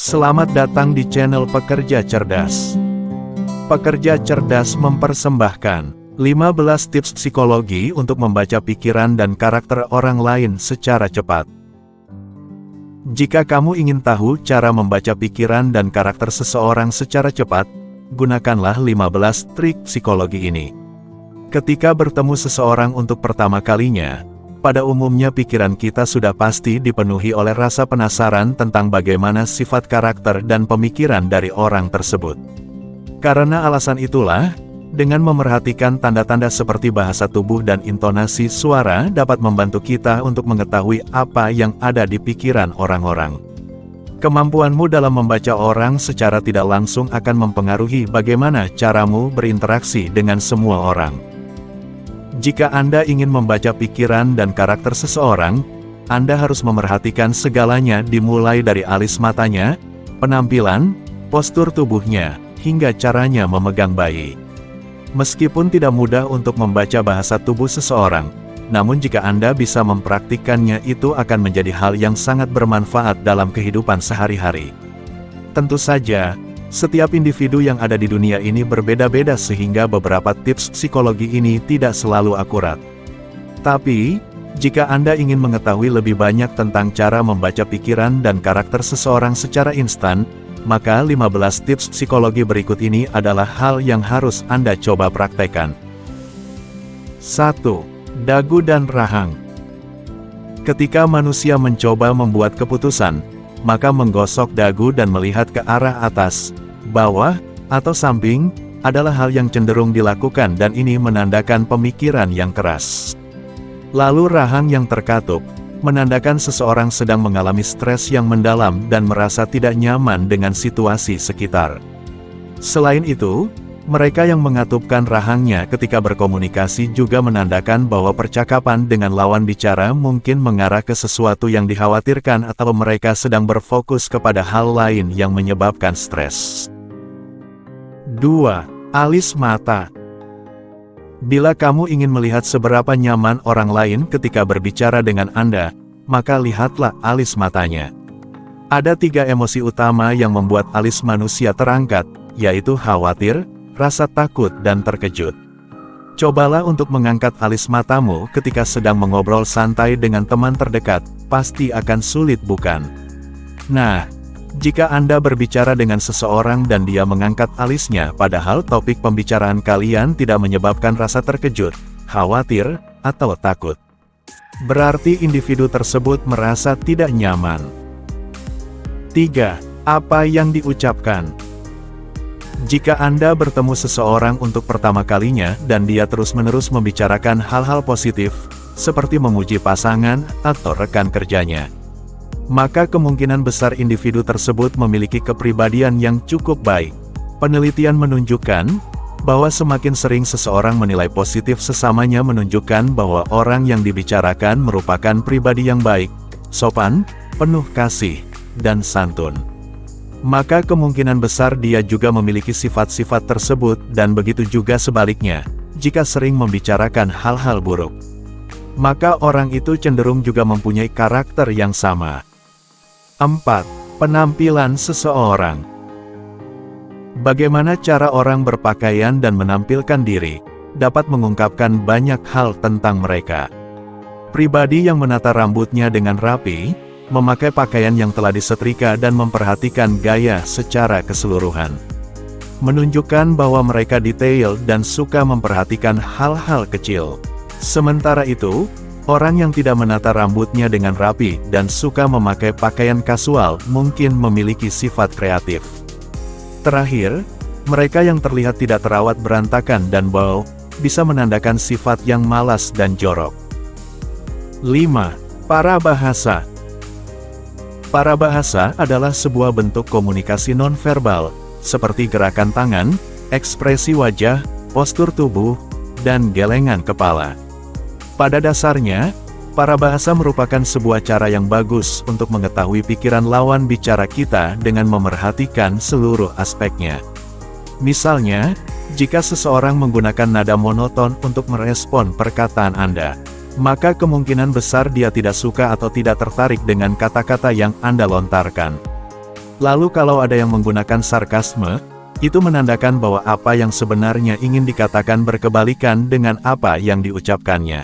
Selamat datang di channel Pekerja Cerdas. Pekerja Cerdas mempersembahkan 15 tips psikologi untuk membaca pikiran dan karakter orang lain secara cepat. Jika kamu ingin tahu cara membaca pikiran dan karakter seseorang secara cepat, gunakanlah 15 trik psikologi ini. Ketika bertemu seseorang untuk pertama kalinya, pada umumnya pikiran kita sudah pasti dipenuhi oleh rasa penasaran tentang bagaimana sifat karakter dan pemikiran dari orang tersebut. Karena alasan itulah, dengan memerhatikan tanda-tanda seperti bahasa tubuh dan intonasi suara dapat membantu kita untuk mengetahui apa yang ada di pikiran orang-orang. Kemampuanmu dalam membaca orang secara tidak langsung akan mempengaruhi bagaimana caramu berinteraksi dengan semua orang. Jika Anda ingin membaca pikiran dan karakter seseorang, Anda harus memerhatikan segalanya dimulai dari alis matanya, penampilan, postur tubuhnya, hingga caranya memegang bayi. Meskipun tidak mudah untuk membaca bahasa tubuh seseorang, namun jika Anda bisa mempraktikkannya itu akan menjadi hal yang sangat bermanfaat dalam kehidupan sehari-hari. Tentu saja, setiap individu yang ada di dunia ini berbeda-beda sehingga beberapa tips psikologi ini tidak selalu akurat. Tapi, jika Anda ingin mengetahui lebih banyak tentang cara membaca pikiran dan karakter seseorang secara instan, maka 15 tips psikologi berikut ini adalah hal yang harus Anda coba praktekkan. 1. Dagu dan rahang. Ketika manusia mencoba membuat keputusan, maka menggosok dagu dan melihat ke arah atas, bawah, atau samping, adalah hal yang cenderung dilakukan dan ini menandakan pemikiran yang keras. Lalu rahang yang terkatup, menandakan seseorang sedang mengalami stres yang mendalam dan merasa tidak nyaman dengan situasi sekitar. Selain itu, mereka yang mengatupkan rahangnya ketika berkomunikasi juga menandakan bahwa percakapan dengan lawan bicara mungkin mengarah ke sesuatu yang dikhawatirkan atau mereka sedang berfokus kepada hal lain yang menyebabkan stres. 2. Alis mata. Bila kamu ingin melihat seberapa nyaman orang lain ketika berbicara dengan Anda, maka lihatlah alis matanya. Ada 3 emosi utama yang membuat alis manusia terangkat, yaitu khawatir, rasa takut dan terkejut. Cobalah untuk mengangkat alis matamu ketika sedang mengobrol santai dengan teman terdekat, pasti akan sulit bukan? Nah, jika Anda berbicara dengan seseorang dan dia mengangkat alisnya padahal topik pembicaraan kalian tidak menyebabkan rasa terkejut, khawatir, atau takut, berarti individu tersebut merasa tidak nyaman. 3. Apa yang diucapkan. Jika Anda bertemu seseorang untuk pertama kalinya dan dia terus-menerus membicarakan hal-hal positif, seperti memuji pasangan atau rekan kerjanya, maka kemungkinan besar individu tersebut memiliki kepribadian yang cukup baik. Penelitian menunjukkan bahwa semakin sering seseorang menilai positif sesamanya menunjukkan bahwa orang yang dibicarakan merupakan pribadi yang baik, sopan, penuh kasih, dan santun. Maka kemungkinan besar dia juga memiliki sifat-sifat tersebut dan begitu juga sebaliknya, jika sering membicarakan hal-hal buruk, maka orang itu cenderung juga mempunyai karakter yang sama. 4. Penampilan seseorang. Bagaimana cara orang berpakaian dan menampilkan diri, dapat mengungkapkan banyak hal tentang mereka. Pribadi yang menata rambutnya dengan rapi, memakai pakaian yang telah disetrika dan memperhatikan gaya secara keseluruhan, menunjukkan bahwa mereka detail dan suka memperhatikan hal-hal kecil. Sementara itu, orang yang tidak menata rambutnya dengan rapi dan suka memakai pakaian kasual mungkin memiliki sifat kreatif. Terakhir, mereka yang terlihat tidak terawat berantakan dan bau, bisa menandakan sifat yang malas dan jorok. 5. Parabahasa. Parabahasa adalah sebuah bentuk komunikasi nonverbal, seperti gerakan tangan, ekspresi wajah, postur tubuh, dan gelengan kepala. Pada dasarnya, parabahasa merupakan sebuah cara yang bagus untuk mengetahui pikiran lawan bicara kita dengan memerhatikan seluruh aspeknya. Misalnya, jika seseorang menggunakan nada monoton untuk merespon perkataan Anda, maka kemungkinan besar dia tidak suka atau tidak tertarik dengan kata-kata yang Anda lontarkan. Lalu kalau ada yang menggunakan sarkasme, itu menandakan bahwa apa yang sebenarnya ingin dikatakan berkebalikan dengan apa yang diucapkannya.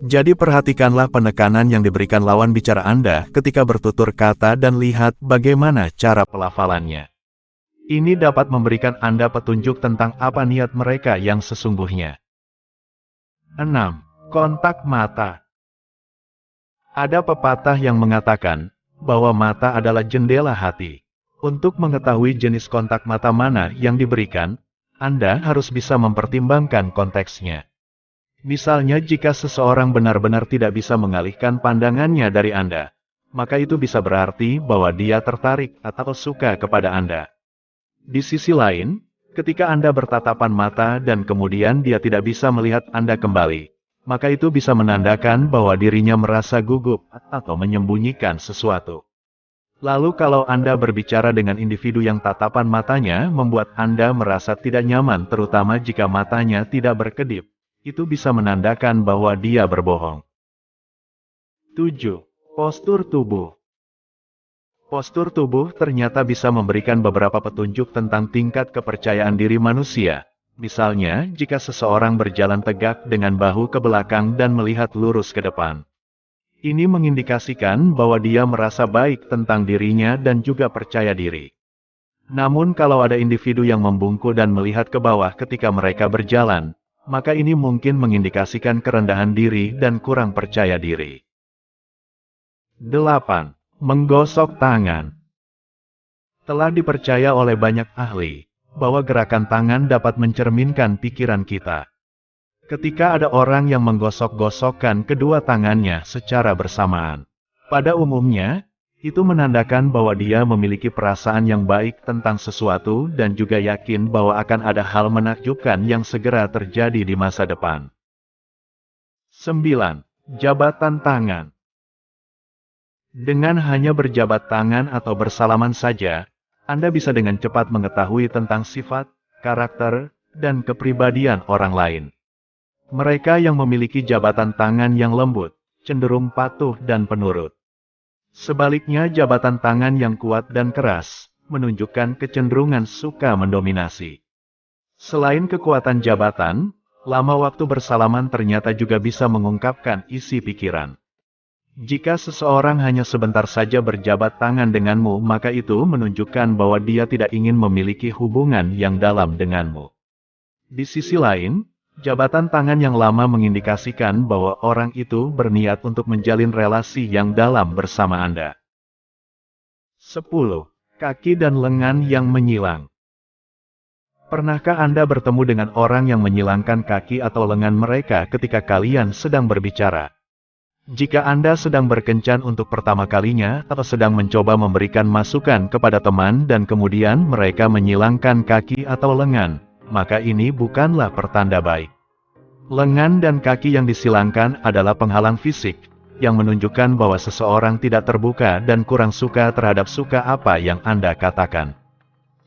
Jadi perhatikanlah penekanan yang diberikan lawan bicara Anda ketika bertutur kata dan lihat bagaimana cara pelafalannya. Ini dapat memberikan Anda petunjuk tentang apa niat mereka yang sesungguhnya. 6. Kontak mata. Ada pepatah yang mengatakan bahwa mata adalah jendela hati. Untuk mengetahui jenis kontak mata mana yang diberikan, Anda harus bisa mempertimbangkan konteksnya. Misalnya jika seseorang benar-benar tidak bisa mengalihkan pandangannya dari Anda, maka itu bisa berarti bahwa dia tertarik atau suka kepada Anda. Di sisi lain, ketika Anda bertatapan mata dan kemudian dia tidak bisa melihat Anda kembali, maka itu bisa menandakan bahwa dirinya merasa gugup atau menyembunyikan sesuatu. Lalu kalau Anda berbicara dengan individu yang tatapan matanya membuat Anda merasa tidak nyaman terutama jika matanya tidak berkedip, itu bisa menandakan bahwa dia berbohong. 7. Postur tubuh. Postur tubuh ternyata bisa memberikan beberapa petunjuk tentang tingkat kepercayaan diri manusia. Misalnya, jika seseorang berjalan tegak dengan bahu ke belakang dan melihat lurus ke depan. Ini mengindikasikan bahwa dia merasa baik tentang dirinya dan juga percaya diri. Namun kalau ada individu yang membungkuk dan melihat ke bawah ketika mereka berjalan, maka ini mungkin mengindikasikan kerendahan diri dan kurang percaya diri. 8. Menggosok tangan. Telah dipercaya oleh banyak ahli bahwa gerakan tangan dapat mencerminkan pikiran kita. Ketika ada orang yang menggosok-gosokkan kedua tangannya secara bersamaan, pada umumnya, itu menandakan bahwa dia memiliki perasaan yang baik tentang sesuatu dan juga yakin bahwa akan ada hal menakjubkan yang segera terjadi di masa depan. 9. Jabatan tangan. Dengan hanya berjabat tangan atau bersalaman saja, Anda bisa dengan cepat mengetahui tentang sifat, karakter, dan kepribadian orang lain. Mereka yang memiliki jabatan tangan yang lembut, cenderung patuh dan penurut. Sebaliknya jabatan tangan yang kuat dan keras, menunjukkan kecenderungan suka mendominasi. Selain kekuatan jabatan, lama waktu bersalaman ternyata juga bisa mengungkapkan isi pikiran. Jika seseorang hanya sebentar saja berjabat tangan denganmu, maka itu menunjukkan bahwa dia tidak ingin memiliki hubungan yang dalam denganmu. Di sisi lain, jabatan tangan yang lama mengindikasikan bahwa orang itu berniat untuk menjalin relasi yang dalam bersama Anda. 10. Kaki dan lengan yang menyilang. Pernahkah Anda bertemu dengan orang yang menyilangkan kaki atau lengan mereka ketika kalian sedang berbicara? Jika Anda sedang berkencan untuk pertama kalinya atau sedang mencoba memberikan masukan kepada teman dan kemudian mereka menyilangkan kaki atau lengan, maka ini bukanlah pertanda baik. Lengan dan kaki yang disilangkan adalah penghalang fisik, yang menunjukkan bahwa seseorang tidak terbuka dan kurang suka terhadap apa yang Anda katakan.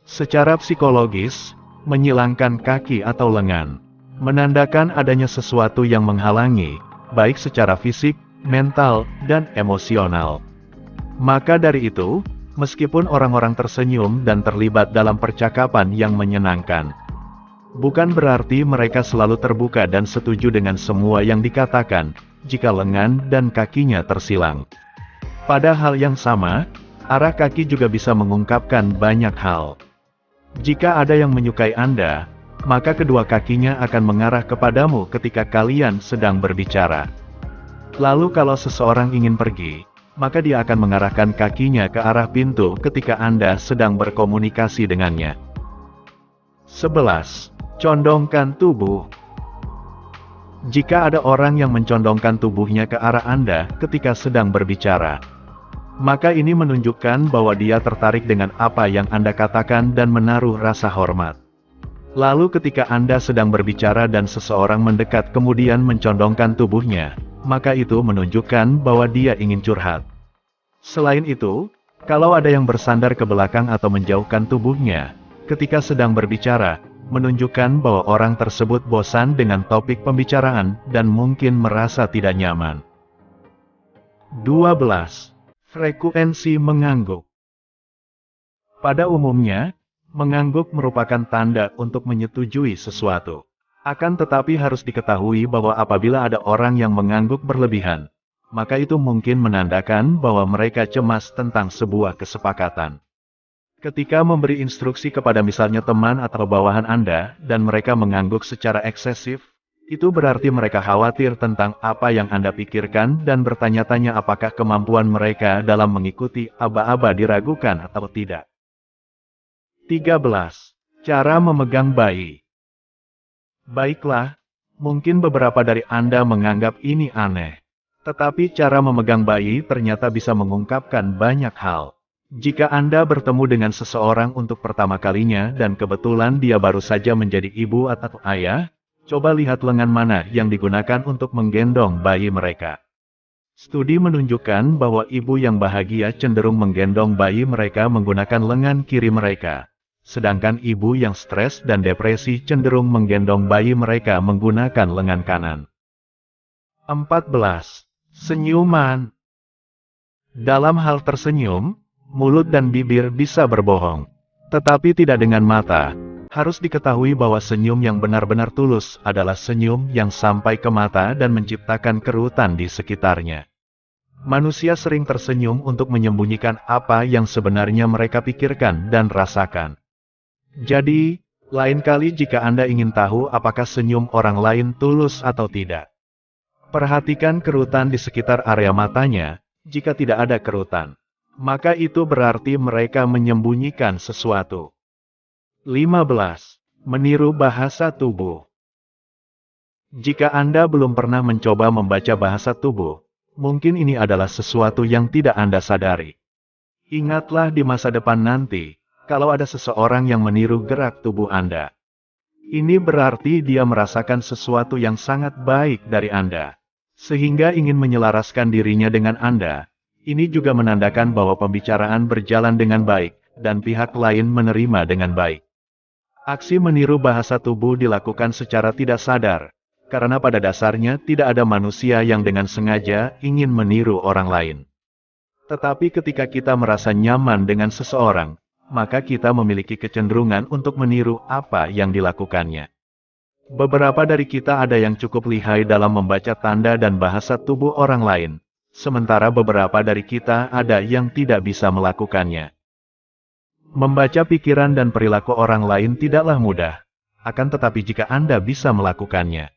Secara psikologis, menyilangkan kaki atau lengan menandakan adanya sesuatu yang menghalangi, baik secara fisik, mental, dan emosional. Maka dari itu, meskipun orang-orang tersenyum dan terlibat dalam percakapan yang menyenangkan, bukan berarti mereka selalu terbuka dan setuju dengan semua yang dikatakan, jika lengan dan kakinya tersilang. Pada hal yang sama, arah kaki juga bisa mengungkapkan banyak hal. Jika ada yang menyukai Anda, maka kedua kakinya akan mengarah kepadamu ketika kalian sedang berbicara. Lalu kalau seseorang ingin pergi, maka dia akan mengarahkan kakinya ke arah pintu ketika Anda sedang berkomunikasi dengannya. 11. Condongkan tubuh. Jika ada orang yang mencondongkan tubuhnya ke arah Anda ketika sedang berbicara, maka ini menunjukkan bahwa dia tertarik dengan apa yang Anda katakan dan menaruh rasa hormat. Lalu ketika Anda sedang berbicara dan seseorang mendekat kemudian mencondongkan tubuhnya, maka itu menunjukkan bahwa dia ingin curhat. Selain itu, kalau ada yang bersandar ke belakang atau menjauhkan tubuhnya ketika sedang berbicara, menunjukkan bahwa orang tersebut bosan dengan topik pembicaraan dan mungkin merasa tidak nyaman. 12. Frekuensi mengangguk. Pada umumnya, mengangguk merupakan tanda untuk menyetujui sesuatu. Akan tetapi harus diketahui bahwa apabila ada orang yang mengangguk berlebihan, maka itu mungkin menandakan bahwa mereka cemas tentang sebuah kesepakatan. Ketika memberi instruksi kepada misalnya teman atau bawahan Anda, dan mereka mengangguk secara eksesif, itu berarti mereka khawatir tentang apa yang Anda pikirkan dan bertanya-tanya apakah kemampuan mereka dalam mengikuti aba-aba diragukan atau tidak. 13. Cara memegang bayi. Baiklah, mungkin beberapa dari Anda menganggap ini aneh. Tetapi cara memegang bayi ternyata bisa mengungkapkan banyak hal. Jika Anda bertemu dengan seseorang untuk pertama kalinya dan kebetulan dia baru saja menjadi ibu atau ayah, coba lihat lengan mana yang digunakan untuk menggendong bayi mereka. Studi menunjukkan bahwa ibu yang bahagia cenderung menggendong bayi mereka menggunakan lengan kiri mereka. Sedangkan ibu yang stres dan depresi cenderung menggendong bayi mereka menggunakan lengan kanan. 14. Senyuman. Dalam hal tersenyum, mulut dan bibir bisa berbohong. Tetapi tidak dengan mata. Harus diketahui bahwa senyum yang benar-benar tulus adalah senyum yang sampai ke mata dan menciptakan kerutan di sekitarnya. Manusia sering tersenyum untuk menyembunyikan apa yang sebenarnya mereka pikirkan dan rasakan. Jadi, lain kali jika Anda ingin tahu apakah senyum orang lain tulus atau tidak, perhatikan kerutan di sekitar area matanya. Jika tidak ada kerutan, maka itu berarti mereka menyembunyikan sesuatu. 15. Meniru bahasa tubuh. Jika Anda belum pernah mencoba membaca bahasa tubuh, mungkin ini adalah sesuatu yang tidak Anda sadari. Ingatlah di masa depan nanti, kalau ada seseorang yang meniru gerak tubuh Anda. Ini berarti dia merasakan sesuatu yang sangat baik dari Anda, sehingga ingin menyelaraskan dirinya dengan Anda. Ini juga menandakan bahwa pembicaraan berjalan dengan baik, dan pihak lain menerima dengan baik. Aksi meniru bahasa tubuh dilakukan secara tidak sadar, karena pada dasarnya tidak ada manusia yang dengan sengaja ingin meniru orang lain. Tetapi ketika kita merasa nyaman dengan seseorang, maka kita memiliki kecenderungan untuk meniru apa yang dilakukannya. Beberapa dari kita ada yang cukup lihai dalam membaca tanda dan bahasa tubuh orang lain, sementara beberapa dari kita ada yang tidak bisa melakukannya. Membaca pikiran dan perilaku orang lain tidaklah mudah, akan tetapi jika Anda bisa melakukannya,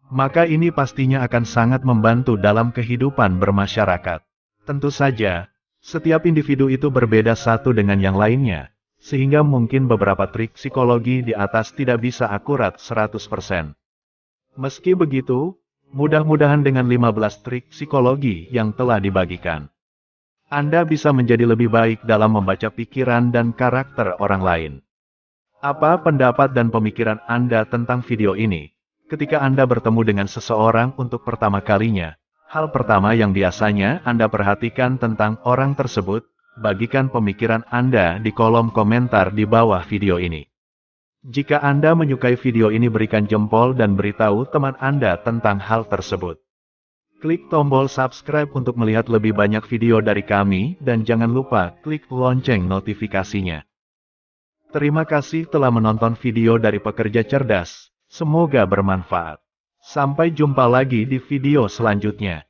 maka ini pastinya akan sangat membantu dalam kehidupan bermasyarakat. Tentu saja, setiap individu itu berbeda satu dengan yang lainnya, sehingga mungkin beberapa trik psikologi di atas tidak bisa akurat 100%. Meski begitu, mudah-mudahan dengan 15 trik psikologi yang telah dibagikan, Anda bisa menjadi lebih baik dalam membaca pikiran dan karakter orang lain. Apa pendapat dan pemikiran Anda tentang video ini? Ketika Anda bertemu dengan seseorang untuk pertama kalinya, hal pertama yang biasanya Anda perhatikan tentang orang tersebut, bagikan pemikiran Anda di kolom komentar di bawah video ini. Jika Anda menyukai video ini, berikan jempol dan beritahu teman Anda tentang hal tersebut. Klik tombol subscribe untuk melihat lebih banyak video dari kami, dan jangan lupa klik lonceng notifikasinya. Terima kasih telah menonton video dari Pekerja Cerdas, semoga bermanfaat. Sampai jumpa lagi di video selanjutnya.